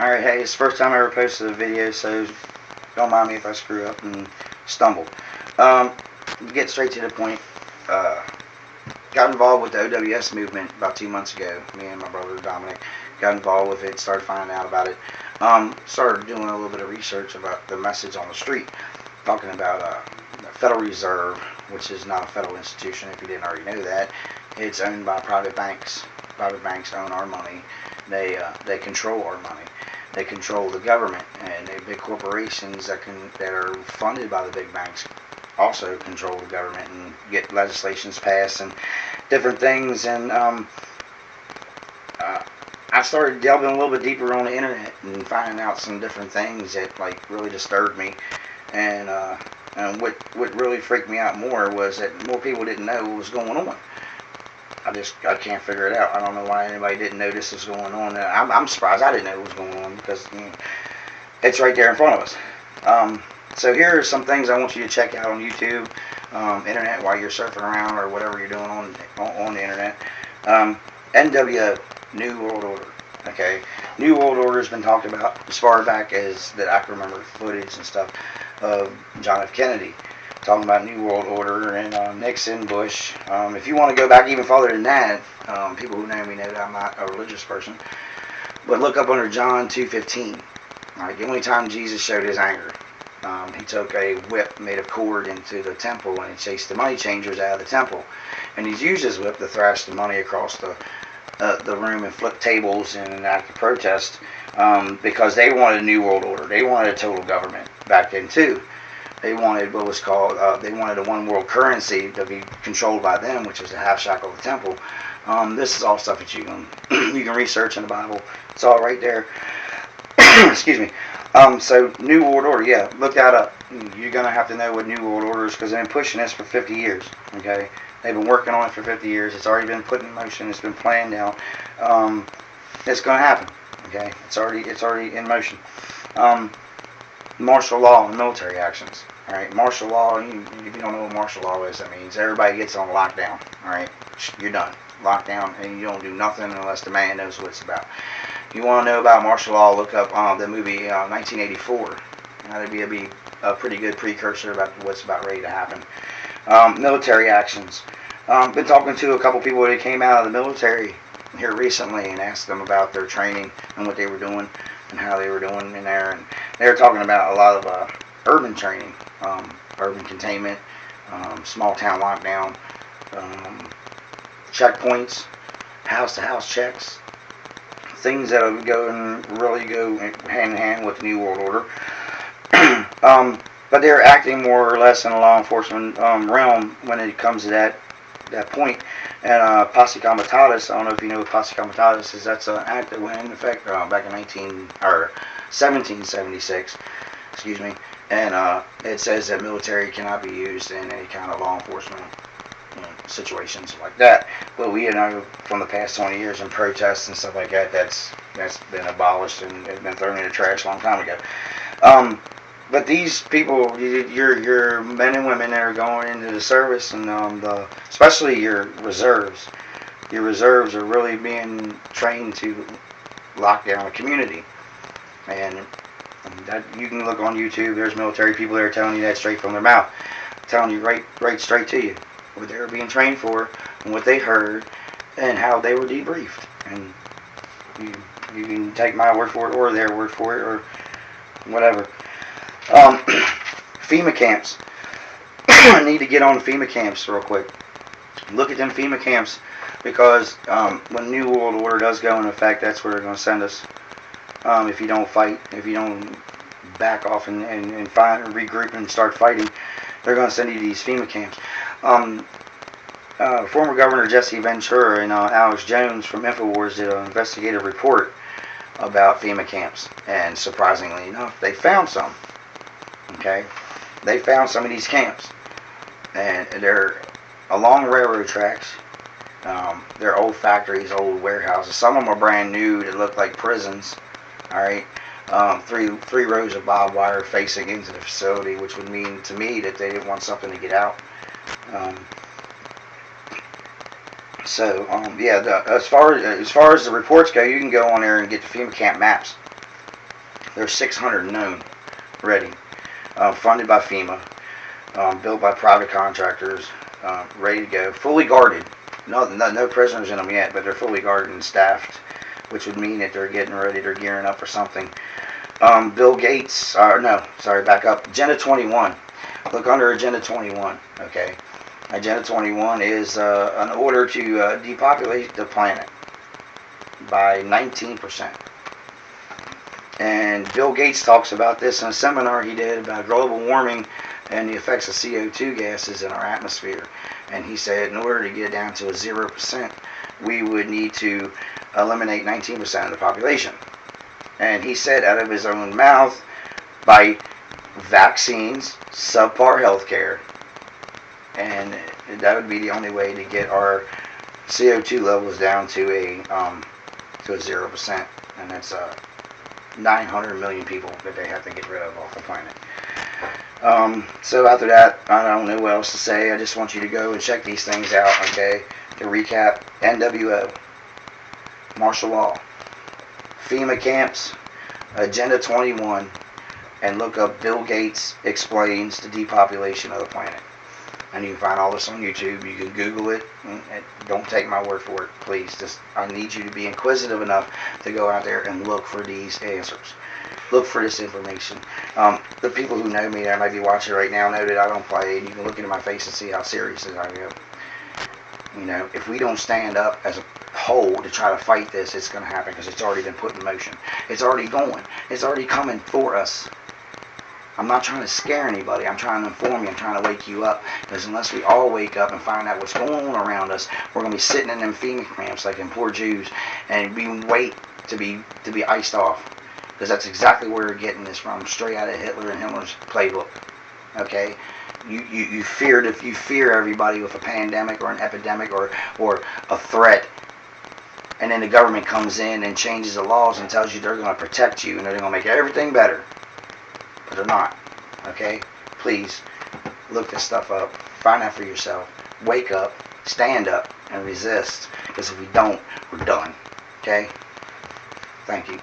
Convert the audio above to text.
Alright, hey, it's the first time I ever posted a video, so don't mind me if I screw up and stumble. To get straight to the point, uh, got involved with the OWS movement about 2 months ago. Me and my brother Dominic got involved with it, started finding out about it. Started doing a little bit of research about the message on the street, talking about the Federal Reserve, which is not a federal institution if you didn't already know that. It's owned by private banks. Private banks own our money. They control our money. They control the government, and the big corporations that are funded by the big banks also control the government and get legislations passed and different things. And I started delving a little bit deeper on the internet and finding out some different things that really disturbed me. And what really freaked me out more was that more people didn't know what was going on. I can't figure it out. I don't know why anybody didn't know this was going on. I'm surprised I didn't know what was going on because it's right there in front of us. So here are some things I want you to check out on YouTube, internet, while you're surfing around or whatever you're doing on the internet. NWO, New World Order. Okay, New World Order has been talked about as far back as that I can remember footage and stuff of John F. Kennedy talking about New World Order and Nixon, Bush. If you want to go back even farther than that, people who know me know that I'm not a religious person, but look up under John 2:15. The only time Jesus showed his anger, he took a whip made of cord into the temple and he chased the money changers out of the temple, and he's used his whip to thrash the money across the room and flip tables in an act of protest, because they wanted a New World Order. They wanted a total government back then too. They wanted what was called, they wanted a one world currency to be controlled by them, which was the half shekel of the temple. This is all stuff that you can research in the Bible. It's all right there. Excuse me. So New World Order, yeah, look that up. You're going to have to know what New World Order is because they've been pushing this for 50 years, okay? They've been working on it for 50 years. It's already been put in motion. It's been planned out. It's going to happen, okay? It's already in motion. Martial law and military actions. All right, martial law. If you don't know what martial law is, that means everybody gets on lockdown. All right, you're done. Lockdown, and you don't do nothing unless the man knows what it's about. You want to know about martial law? Look up the movie 1984. That'd be a pretty good precursor about what's about ready to happen. Military actions. Been talking to a couple people that came out of the military here recently and asked them about their training and what they were doing and how they were doing in there, and they were talking about a lot of urban training, urban containment, small town lockdown, checkpoints, house-to-house checks, things that would really go hand in hand with the New World Order. But they're acting more or less in a law enforcement realm when it comes to that point. And Posse Comitatus, I don't know if you know what Posse Comitatus is. That's an act that went into effect back in 1776. Excuse me. And it says that military cannot be used in any kind of law enforcement situations like that. But we know from the past 20 years in protests and stuff like that, that's been abolished and it's been thrown in the trash a long time ago. But these people, your men and women that are going into the service, and especially your reserves are really being trained to lock down a community. And that you can look on YouTube. There's military people there telling you that straight from their mouth, telling you right straight to you what they were being trained for and what they heard and how they were debriefed. And you can take my word for it or their word for it or whatever. FEMA camps. I need to get on FEMA camps real quick. Look at them FEMA camps because when New World Order does go into effect, that's where they're going to send us. If you don't fight, if you don't back off and regroup and start fighting, they're going to send you to these FEMA camps. Former Governor Jesse Ventura and Alex Jones from InfoWars did an investigative report about FEMA camps, and surprisingly enough, they found some. Okay, they found some of these camps, and they're along railroad tracks. They're old factories, old warehouses. Some of them are brand new that look like prisons. All right, three rows of barbed wire facing into the facility, which would mean to me that they didn't want something to get out. Yeah, as far as the reports go, you can go on there and get the FEMA camp maps. There's 600 known ready, funded by FEMA, built by private contractors, ready to go, fully guarded. No prisoners in them yet, but they're fully guarded and staffed, which would mean that they're getting ready, they're gearing up for something. Bill Gates, no, sorry, back up. Agenda 21. Look under Agenda 21, okay? Agenda 21 is an order to depopulate the planet by 19%. And Bill Gates talks about this in a seminar he did about global warming and the effects of CO2 gases in our atmosphere. And he said in order to get down to a 0%, we would need to eliminate 19% of the population. And he said out of his own mouth, by vaccines, subpar healthcare, and that would be the only way to get our CO2 levels down to a 0%, and that's 900 million people that they have to get rid of off the planet. So after that, I don't know what else to say. I just want you to go and check these things out, okay? To recap, NWO, martial law, FEMA camps, Agenda 21, and look up Bill Gates explains the depopulation of the planet. And you can find all this on YouTube. You can Google it. Don't take my word for it, please. I need you to be inquisitive enough to go out there and look for these answers. Look for this information. The people who know me that might be watching right now know that I don't play, and you can look into my face and see how serious I am. You know, if we don't stand up as a whole to try to fight this, it's going to happen because it's already been put in motion. It's already going. It's already coming for us. I'm not trying to scare anybody. I'm trying to inform you. I'm trying to wake you up. Because unless we all wake up and find out what's going on around us, we're going to be sitting in them FEMA camps like them poor Jews and wait to be iced off. Because that's exactly where we're getting this from, straight out of Hitler and Himmler's playbook. Okay? You fear everybody with a pandemic or an epidemic or a threat, and then the government comes in and changes the laws and tells you they're going to protect you and they're going to make everything better. But they're not. Okay? Please, look this stuff up. Find out for yourself. Wake up, stand up, and resist. Because if we don't, we're done. Okay? Thank you.